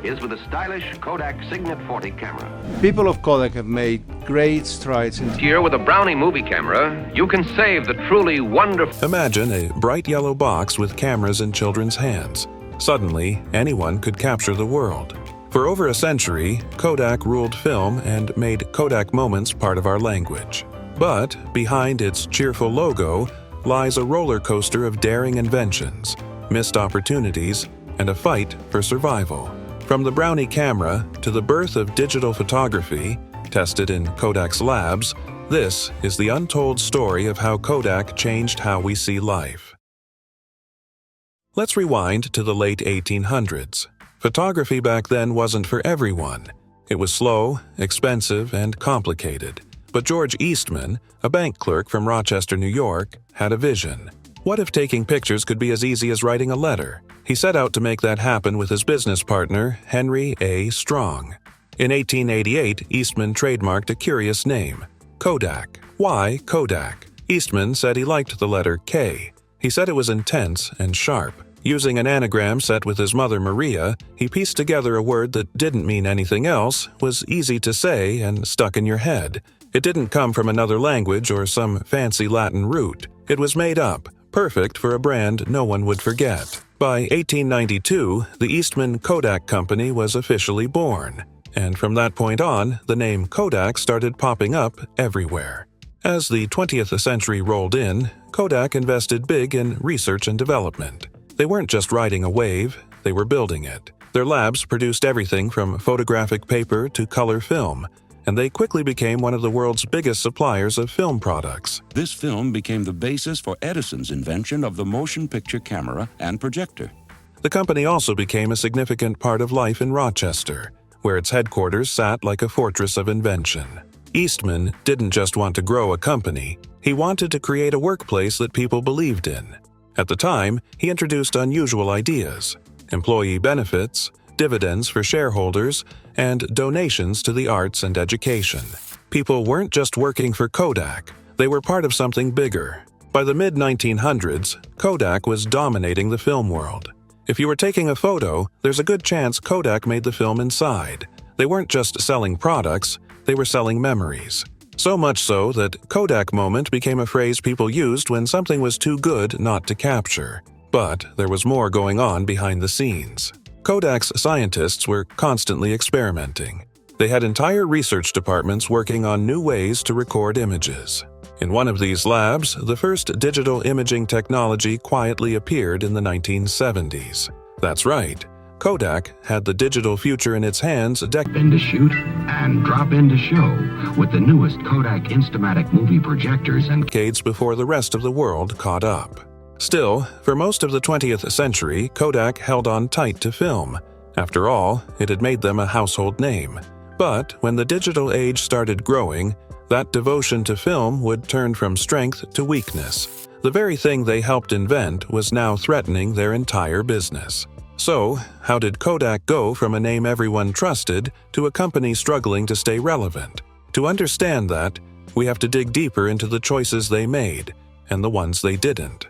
is with a stylish Kodak Signet 40 camera. People of Kodak have made great strides in Here with a Brownie movie camera, you can save the truly wonderful... Imagine a bright yellow box with cameras in children's hands. Suddenly, anyone could capture the world. For over a century, Kodak ruled film and made Kodak moments part of our language. But behind its cheerful logo lies a roller coaster of daring inventions, missed opportunities, and a fight for survival. From the Brownie camera to the birth of digital photography, tested in Kodak's labs, this is the untold story of how Kodak changed how we see life. Let's rewind to the late 1800s. Photography back then wasn't for everyone. It was slow, expensive, and complicated. But George Eastman, a bank clerk from Rochester, New York, had a vision. What if taking pictures could be as easy as writing a letter? He set out to make that happen with his business partner, Henry A. Strong. In 1888, Eastman trademarked a curious name, Kodak. Why Kodak? Eastman said he liked the letter K. He said it was intense and sharp. Using an anagram set with his mother Maria, he pieced together a word that didn't mean anything else, was easy to say, and stuck in your head. It didn't come from another language or some fancy Latin root. It was made up, perfect for a brand no one would forget. By 1892, the Eastman Kodak Company was officially born, and from that point on, the name Kodak started popping up everywhere. As the 20th century rolled in, Kodak invested big in research and development. They weren't just riding a wave, they were building it. Their labs produced everything from photographic paper to color film, and they quickly became one of the world's biggest suppliers of film products. This film became the basis for Edison's invention of the motion picture camera and projector. The company also became a significant part of life in Rochester, where its headquarters sat like a fortress of invention. Eastman didn't just want to grow a company, he wanted to create a workplace that people believed in. At the time, he introduced unusual ideas: employee benefits, dividends for shareholders, and donations to the arts and education. People weren't just working for Kodak, they were part of something bigger. By the mid-1900s, Kodak was dominating the film world. If you were taking a photo, there's a good chance Kodak made the film inside. They weren't just selling products, they were selling memories. So much so that Kodak moment became a phrase people used when something was too good not to capture. But there was more going on behind the scenes. Kodak's scientists were constantly experimenting. They had entire research departments working on new ways to record images. In one of these labs, the first digital imaging technology quietly appeared in the 1970s. That's right, Kodak had the digital future in its hands In to shoot and drop in to show with the newest Kodak Instamatic movie projectors and decades before the rest of the world caught up. Still, for most of the 20th century, Kodak held on tight to film. After all, it had made them a household name. But when the digital age started growing, that devotion to film would turn from strength to weakness. The very thing they helped invent was now threatening their entire business. So, how did Kodak go from a name everyone trusted to a company struggling to stay relevant? To understand that, we have to dig deeper into the choices they made and the ones they didn't.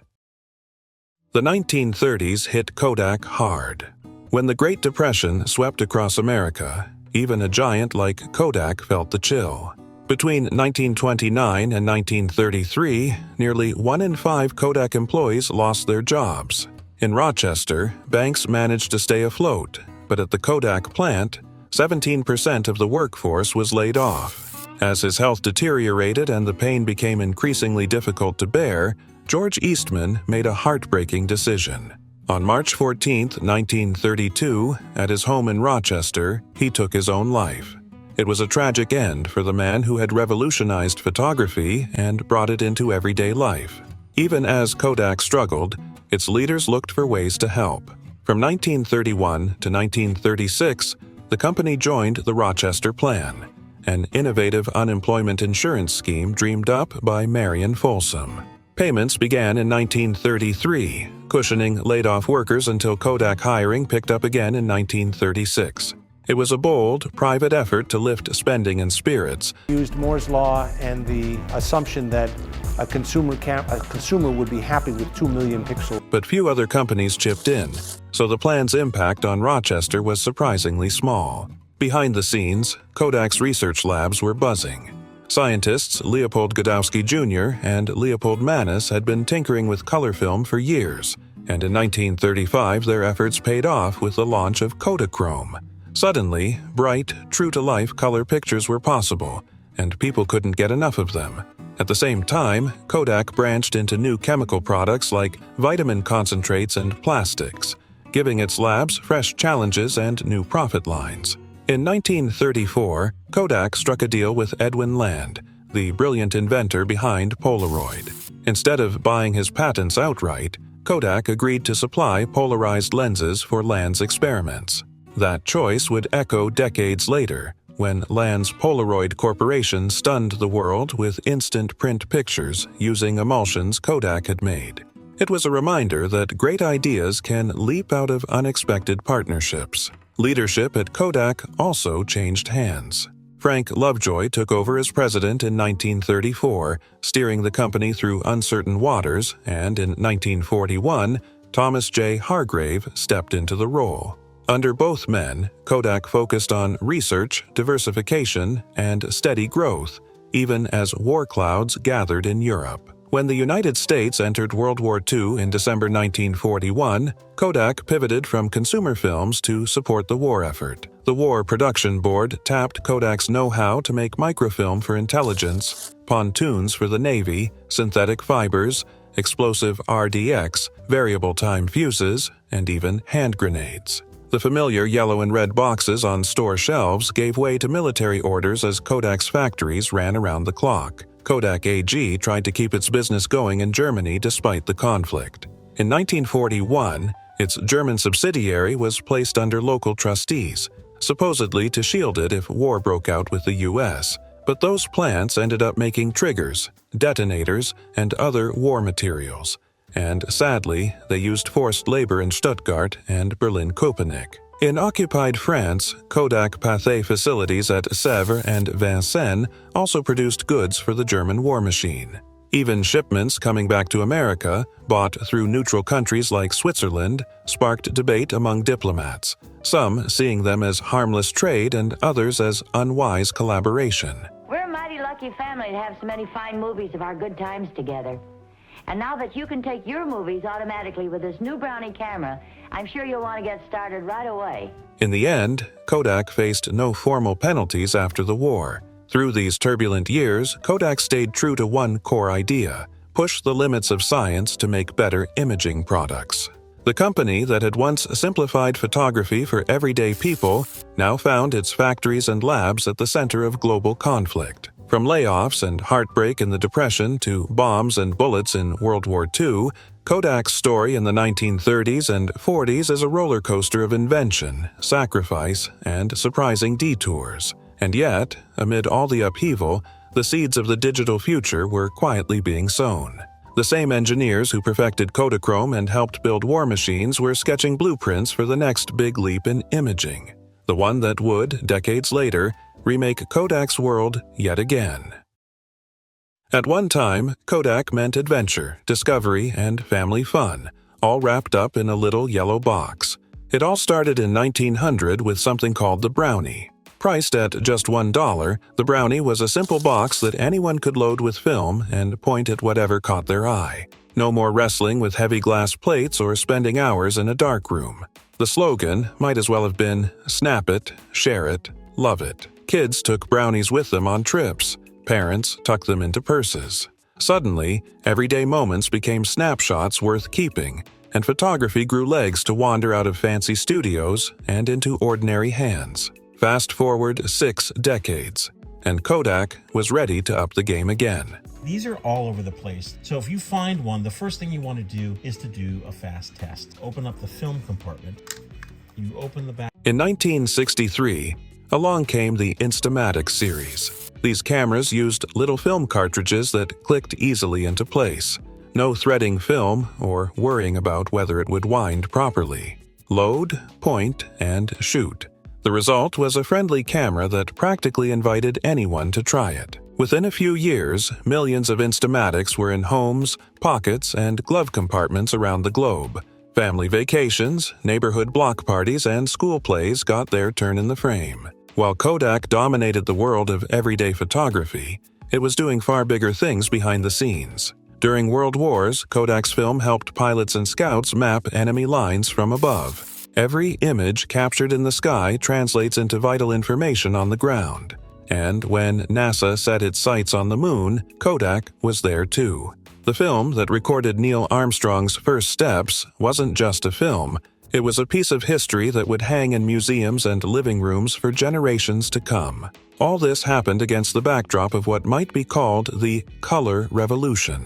The 1930s hit Kodak hard. When the Great Depression swept across America, even a giant like Kodak felt the chill. Between 1929 and 1933, nearly 1 in 5 Kodak employees lost their jobs. In Rochester, banks managed to stay afloat, but at the Kodak plant, 17% of the workforce was laid off. As his health deteriorated and the pain became increasingly difficult to bear, George Eastman made a heartbreaking decision. On March 14, 1932, at his home in Rochester, he took his own life. It was a tragic end for the man who had revolutionized photography and brought it into everyday life. Even as Kodak struggled, its leaders looked for ways to help. From 1931 to 1936, the company joined the Rochester Plan, an innovative unemployment insurance scheme dreamed up by Marion Folsom. Payments began in 1933, cushioning laid-off workers until Kodak hiring picked up again in 1936. It was a bold, private effort to lift spending and spirits, Used Moore's law and the assumption that a consumer would be happy with 2 million pixels. but few other companies chipped in, so the plan's impact on Rochester was surprisingly small. Behind the scenes, Kodak's research labs were buzzing. Scientists Leopold Godowsky Jr. and Leopold Mannis had been tinkering with color film for years, and in 1935 their efforts paid off with the launch of Kodachrome. Suddenly, bright, true-to-life color pictures were possible, and people couldn't get enough of them. At the same time, Kodak branched into new chemical products like vitamin concentrates and plastics, giving its labs fresh challenges and new profit lines. In 1934, Kodak struck a deal with Edwin Land, the brilliant inventor behind Polaroid. Instead of buying his patents outright, Kodak agreed to supply polarized lenses for Land's experiments. That choice would echo decades later, when Land's Polaroid Corporation stunned the world with instant print pictures using emulsions Kodak had made. It was a reminder that great ideas can leap out of unexpected partnerships. Leadership at Kodak also changed hands. Frank Lovejoy took over as president in 1934, steering the company through uncertain waters, and in 1941, Thomas J. Hargrave stepped into the role. Under both men, Kodak focused on research, diversification, and steady growth, even as war clouds gathered in Europe. When the United States entered World War II in December 1941, Kodak pivoted from consumer films to support the war effort. The War Production Board tapped Kodak's know-how to make microfilm for intelligence, pontoons for the Navy, synthetic fibers, explosive RDX, variable time fuses, and even hand grenades. The familiar yellow and red boxes on store shelves gave way to military orders as Kodak's factories ran around the clock. Kodak AG tried to keep its business going in Germany despite the conflict. In 1941, its German subsidiary was placed under local trustees, supposedly to shield it if war broke out with the U.S., but those plants ended up making triggers, detonators, and other war materials. And sadly, they used forced labor in Stuttgart and Berlin-Köpenick. In occupied France, Kodak Pathé facilities at Sèvres and Vincennes also produced goods for the German war machine. Even shipments coming back to America, bought through neutral countries like Switzerland, sparked debate among diplomats, some seeing them as harmless trade and others as unwise collaboration. We're a mighty lucky family to have so many fine movies of our good times together. And now that you can take your movies automatically with this new Brownie camera, I'm sure you'll want to get started right away. In the end, Kodak faced no formal penalties after the war. Through these turbulent years, Kodak stayed true to one core idea: push the limits of science to make better imaging products. The company that had once simplified photography for everyday people now found its factories and labs at the center of global conflict. From layoffs and heartbreak in the Depression to bombs and bullets in World War II, Kodak's story in the 1930s and 40s is a roller coaster of invention, sacrifice, and surprising detours. And yet, amid all the upheaval, the seeds of the digital future were quietly being sown. The same engineers who perfected Kodachrome and helped build war machines were sketching blueprints for the next big leap in imaging, the one that would, decades later, remake Kodak's world yet again. At one time, Kodak meant adventure, discovery, and family fun, all wrapped up in a little yellow box. It all started in 1900 with something called the Brownie. Priced at just $1, the Brownie was a simple box that anyone could load with film and point at whatever caught their eye. No more wrestling with heavy glass plates or spending hours in a dark room. The slogan might as well have been, "Snap it, share it, love it." Kids took brownies with them on trips. Parents tucked them into purses. Suddenly, everyday moments became snapshots worth keeping, and photography grew legs to wander out of fancy studios and into ordinary hands. Fast forward 6 decades, and Kodak was ready to up the game again. These are all over the place. So if you find one, the first thing you want to do is to do a fast test. Open up the film compartment. You open the back. In 1963, along came the Instamatic series. These cameras used little film cartridges that clicked easily into place. No threading film or worrying about whether it would wind properly. Load, point, and shoot. The result was a friendly camera that practically invited anyone to try it. Within a few years, millions of Instamatics were in homes, pockets, and glove compartments around the globe. Family vacations, neighborhood block parties, and school plays got their turn in the frame. While Kodak dominated the world of everyday photography, it was doing far bigger things behind the scenes. During World Wars, Kodak's film helped pilots and scouts map enemy lines from above. Every image captured in the sky translates into vital information on the ground. And when NASA set its sights on the moon, Kodak was there too. The film that recorded Neil Armstrong's first steps wasn't just a film. It was a piece of history that would hang in museums and living rooms for generations to come. All this happened against the backdrop of what might be called the color revolution.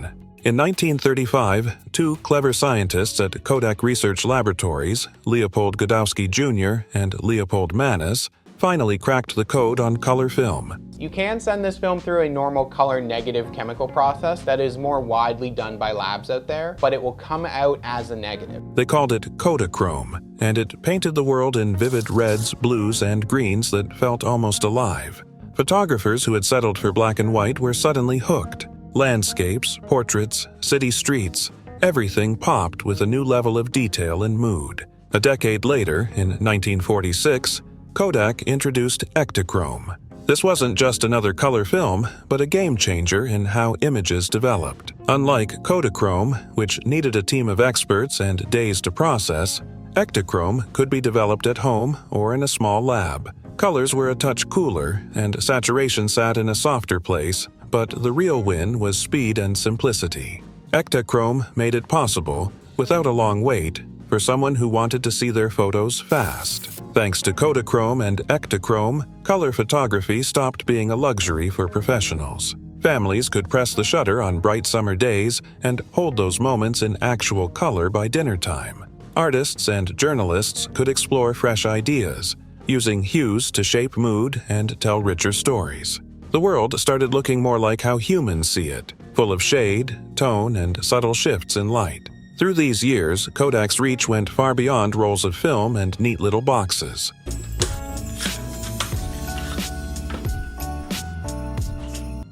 In 1935, two clever scientists at Kodak Research Laboratories, Leopold Godowsky Jr. and Leopold Mannis, finally cracked the code on color film. You can send this film through a normal color negative chemical process that is more widely done by labs out there, but it will come out as a negative. They called it Kodachrome, and it painted the world in vivid reds, blues, and greens that felt almost alive. Photographers who had settled for black and white were suddenly hooked. Landscapes, portraits, city streets, everything popped with a new level of detail and mood. A decade later, in 1946, Kodak introduced Ektachrome. This wasn't just another color film, but a game changer in how images developed. Unlike Kodachrome, which needed a team of experts and days to process, Ektachrome could be developed at home or in a small lab. Colors were a touch cooler, and saturation sat in a softer place, but the real win was speed and simplicity. Ektachrome made it possible, without a long wait, for someone who wanted to see their photos fast. Thanks to Kodachrome and Ektachrome, color photography stopped being a luxury for professionals. Families could press the shutter on bright summer days and hold those moments in actual color by dinner time. Artists and journalists could explore fresh ideas, using hues to shape mood and tell richer stories. The world started looking more like how humans see it, full of shade, tone, and subtle shifts in light. Through these years, Kodak's reach went far beyond rolls of film and neat little boxes.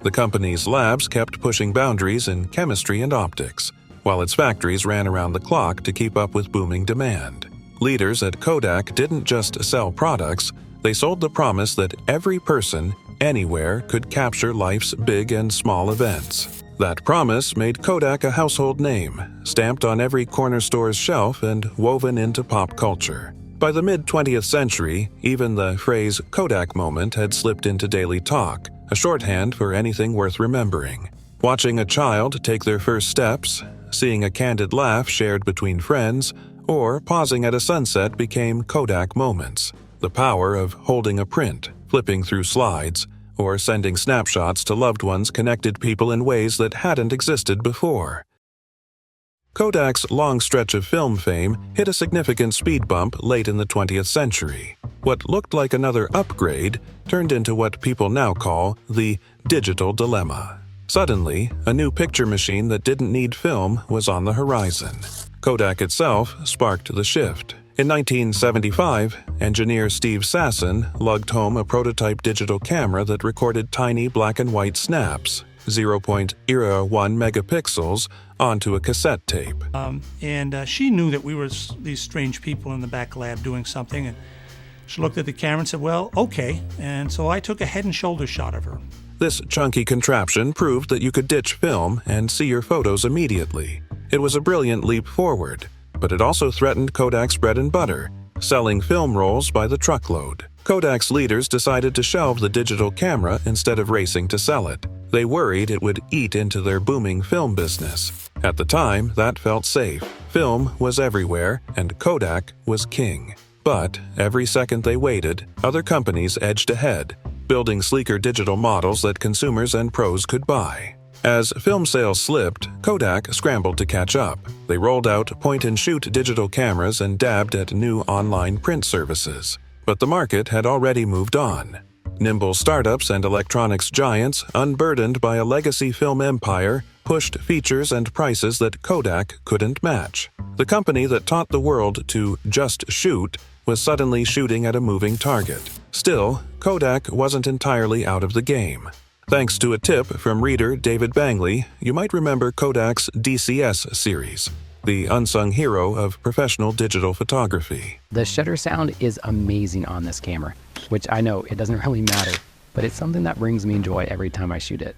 The company's labs kept pushing boundaries in chemistry and optics, while its factories ran around the clock to keep up with booming demand. Leaders at Kodak didn't just sell products, they sold the promise that every person, anywhere, could capture life's big and small events. That promise made Kodak a household name, stamped on every corner store's shelf and woven into pop culture. By the mid-20th century, even the phrase Kodak moment had slipped into daily talk, a shorthand for anything worth remembering. Watching a child take their first steps, seeing a candid laugh shared between friends, or pausing at a sunset became Kodak moments. The power of holding a print, flipping through slides, or sending snapshots to loved ones connected people in ways that hadn't existed before. Kodak's long stretch of film fame hit a significant speed bump late in the 20th century. What looked like another upgrade turned into what people now call the digital dilemma. Suddenly, a new picture machine that didn't need film was on the horizon. Kodak itself sparked the shift. In 1975, engineer Steve Sasson lugged home a prototype digital camera that recorded tiny black and white snaps, 0.01 megapixels, onto a cassette tape. She knew that we were these strange people in the back lab doing something, and she looked at the camera and said, well, okay. And so I took a head and shoulder shot of her. This chunky contraption proved that you could ditch film and see your photos immediately. It was a brilliant leap forward, but it also threatened Kodak's bread and butter, selling film rolls by the truckload. Kodak's leaders decided to shelve the digital camera instead of racing to sell it. They worried it would eat into their booming film business. At the time, that felt safe. Film was everywhere, and Kodak was king. But every second they waited, other companies edged ahead, building sleeker digital models that consumers and pros could buy. As film sales slipped, Kodak scrambled to catch up. They rolled out point-and-shoot digital cameras and dabbed at new online print services. But the market had already moved on. Nimble startups and electronics giants, unburdened by a legacy film empire, pushed features and prices that Kodak couldn't match. The company that taught the world to just shoot was suddenly shooting at a moving target. Still, Kodak wasn't entirely out of the game. Thanks to a tip from reader David Bangley, you might remember Kodak's DCS series, the unsung hero of professional digital photography. The shutter sound is amazing on this camera, which I know it doesn't really matter, but it's something that brings me joy every time I shoot it.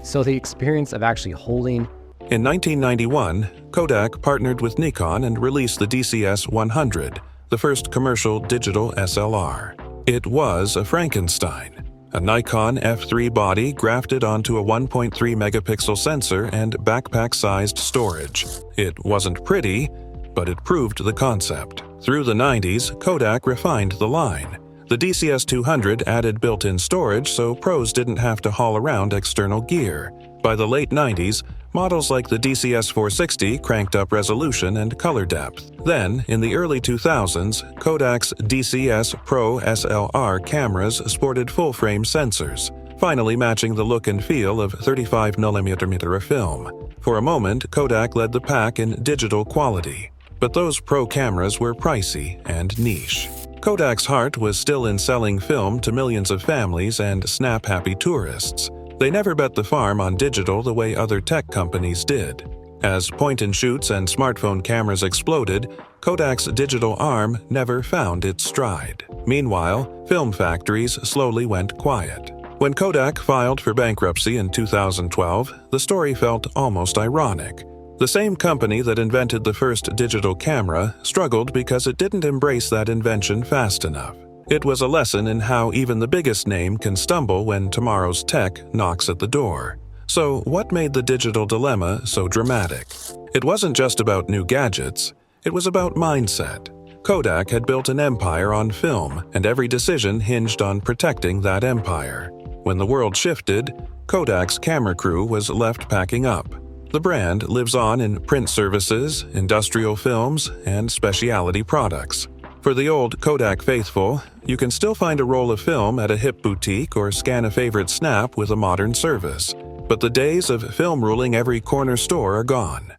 So the experience of actually holding... In 1991, Kodak partnered with Nikon and released the DCS 100, the first commercial digital SLR. It was a Frankenstein, a Nikon F3 body grafted onto a 1.3 megapixel sensor and backpack-sized storage. It wasn't pretty, but it proved the concept. Through the 90s, Kodak refined the line. The DCS 200 added built-in storage so pros didn't have to haul around external gear. By the late 90s, models like the DCS 460 cranked up resolution and color depth. Then, in the early 2000s, Kodak's DCS Pro SLR cameras sported full-frame sensors, finally matching the look and feel of 35mm film. For a moment, Kodak led the pack in digital quality, but those pro cameras were pricey and niche. Kodak's heart was still in selling film to millions of families and snap-happy tourists. They never bet the farm on digital the way other tech companies did. As point-and-shoots and smartphone cameras exploded, Kodak's digital arm never found its stride. Meanwhile, film factories slowly went quiet. When Kodak filed for bankruptcy in 2012, the story felt almost ironic. The same company that invented the first digital camera struggled because it didn't embrace that invention fast enough. It was a lesson in how even the biggest name can stumble when tomorrow's tech knocks at the door. So, what made the digital dilemma so dramatic? It wasn't just about new gadgets, it was about mindset. Kodak had built an empire on film, and every decision hinged on protecting that empire. When the world shifted, Kodak's camera crew was left packing up. The brand lives on in print services, industrial films, and specialty products. For the old Kodak faithful, you can still find a roll of film at a hip boutique or scan a favorite snap with a modern service. But the days of film ruling every corner store are gone.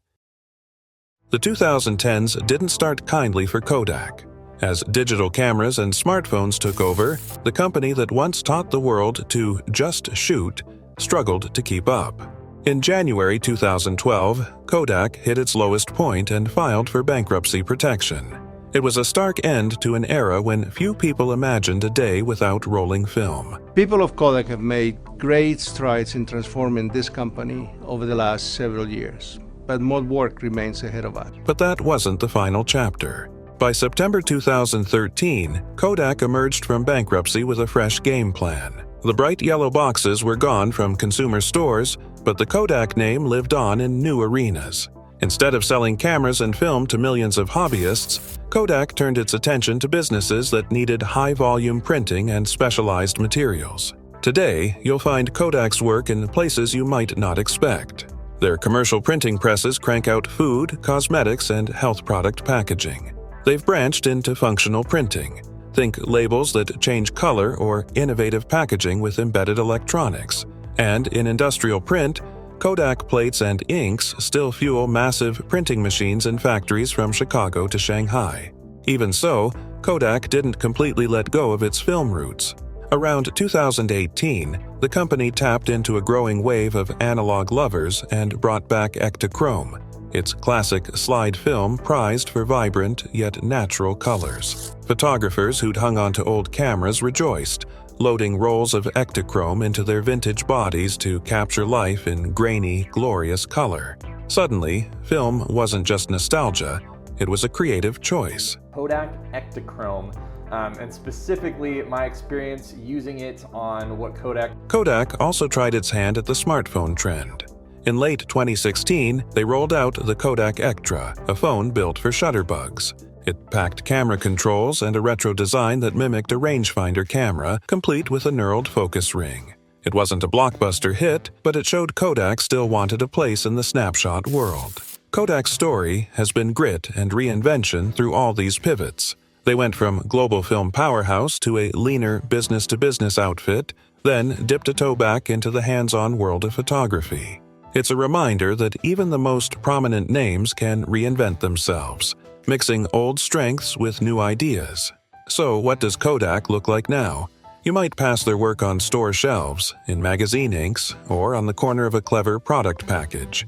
The 2010s didn't start kindly for Kodak. As digital cameras and smartphones took over, the company that once taught the world to just shoot struggled to keep up. In January 2012, Kodak hit its lowest point and filed for bankruptcy protection. It was a stark end to an era when few people imagined a day without rolling film. People of Kodak have made great strides in transforming this company over the last several years, but more work remains ahead of us. But that wasn't the final chapter. By September 2013, Kodak emerged from bankruptcy with a fresh game plan. The bright yellow boxes were gone from consumer stores, but the Kodak name lived on in new arenas. Instead of selling cameras and film to millions of hobbyists, Kodak turned its attention to businesses that needed high-volume printing and specialized materials. Today, you'll find Kodak's work in places you might not expect. Their commercial printing presses crank out food, cosmetics, and health product packaging. They've branched into functional printing. Think labels that change color or innovative packaging with embedded electronics. And in industrial print, Kodak plates and inks still fuel massive printing machines in factories from Chicago to Shanghai. Even so, Kodak didn't completely let go of its film roots. Around 2018, the company tapped into a growing wave of analog lovers and brought back Ektachrome, its classic slide film prized for vibrant yet natural colors. Photographers who'd hung onto old cameras rejoiced, loading rolls of Ektachrome into their vintage bodies to capture life in grainy, glorious color. Suddenly, film wasn't just nostalgia, it was a creative choice. Kodak Ektachrome, and specifically my experience using it on what Kodak also tried its hand at the smartphone trend. In late 2016, they rolled out the Kodak Ektra, a phone built for shutterbugs. It packed camera controls and a retro design that mimicked a rangefinder camera, complete with a knurled focus ring. It wasn't a blockbuster hit, but it showed Kodak still wanted a place in the snapshot world. Kodak's story has been grit and reinvention through all these pivots. They went from global film powerhouse to a leaner business-to-business outfit, then dipped a toe back into the hands-on world of photography. It's a reminder that even the most prominent names can reinvent themselves, mixing old strengths with new ideas. So what does Kodak look like now? You might pass their work on store shelves, in magazine inks, or on the corner of a clever product package.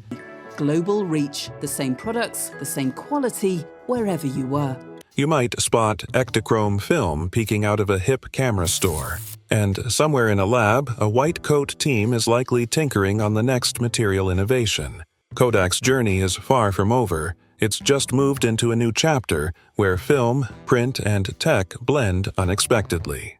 Global reach, the same products, the same quality, wherever you were. You might spot Ektachrome film peeking out of a hip camera store. And somewhere in a lab, a white coat team is likely tinkering on the next material innovation. Kodak's journey is far from over. It's just moved into a new chapter where film, print, and tech blend unexpectedly.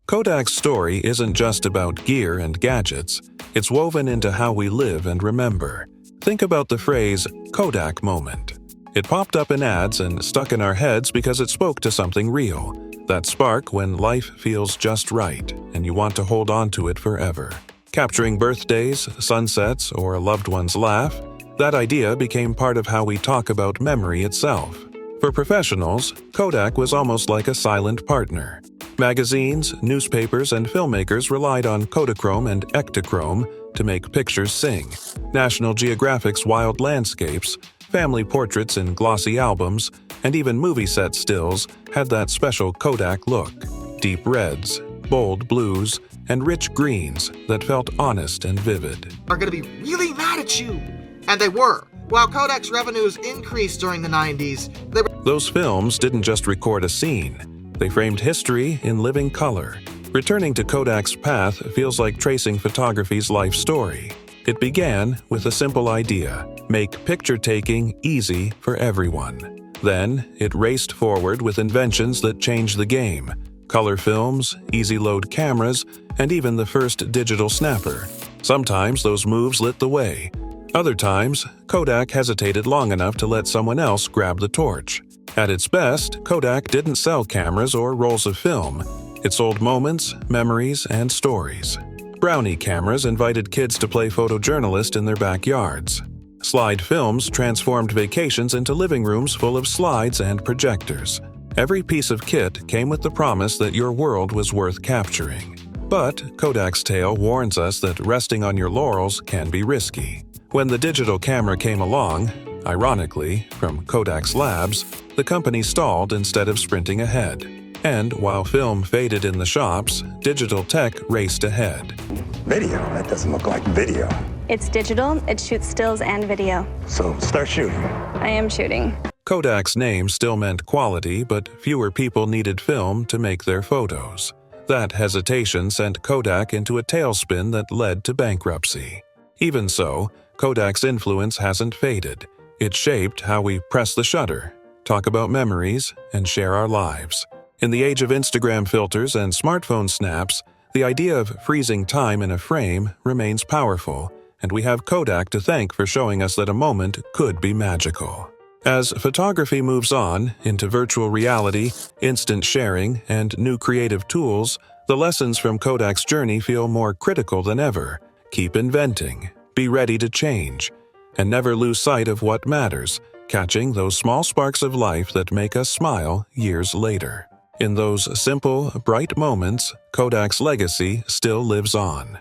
Kodak's story isn't just about gear and gadgets. It's woven into how we live and remember. Think about the phrase, Kodak moment. It popped up in ads and stuck in our heads because it spoke to something real. That spark when life feels just right and you want to hold on to it forever. Capturing birthdays, sunsets, or a loved one's laugh, that idea became part of how we talk about memory itself. For professionals, Kodak was almost like a silent partner. Magazines, newspapers, and filmmakers relied on Kodachrome and Ektachrome to make pictures sing. National Geographic's wild landscapes, family portraits in glossy albums, and even movie set stills had that special Kodak look. Deep reds, bold blues, and rich greens that felt honest and vivid. Are going to be really mad at you. And they were. While Kodak's revenues increased during the 90s, Those films didn't just record a scene. They framed history in living color. Returning to Kodak's path feels like tracing photography's life story. It began with a simple idea: make picture-taking easy for everyone. Then, it raced forward with inventions that changed the game: color films, easy-load cameras, and even the first digital snapper. Sometimes those moves lit the way. Other times, Kodak hesitated long enough to let someone else grab the torch. At its best, Kodak didn't sell cameras or rolls of film. It sold moments, memories, and stories. Brownie cameras invited kids to play photojournalist in their backyards. Slide films transformed vacations into living rooms full of slides and projectors. Every piece of kit came with the promise that your world was worth capturing. But Kodak's tale warns us that resting on your laurels can be risky. When the digital camera came along, ironically, from Kodak's labs, the company stalled instead of sprinting ahead. And while film faded in the shops, digital tech raced ahead. Video? That doesn't look like video. It's digital, it shoots stills and video. So start shooting. I am shooting. Kodak's name still meant quality, but fewer people needed film to make their photos. That hesitation sent Kodak into a tailspin that led to bankruptcy. Even so, Kodak's influence hasn't faded. It shaped how we press the shutter, talk about memories, and share our lives. In the age of Instagram filters and smartphone snaps, the idea of freezing time in a frame remains powerful, and we have Kodak to thank for showing us that a moment could be magical. As photography moves on into virtual reality, instant sharing, and new creative tools, the lessons from Kodak's journey feel more critical than ever. Keep inventing, be ready to change, and never lose sight of what matters, catching those small sparks of life that make us smile years later. In those simple, bright moments, Kodak's legacy still lives on.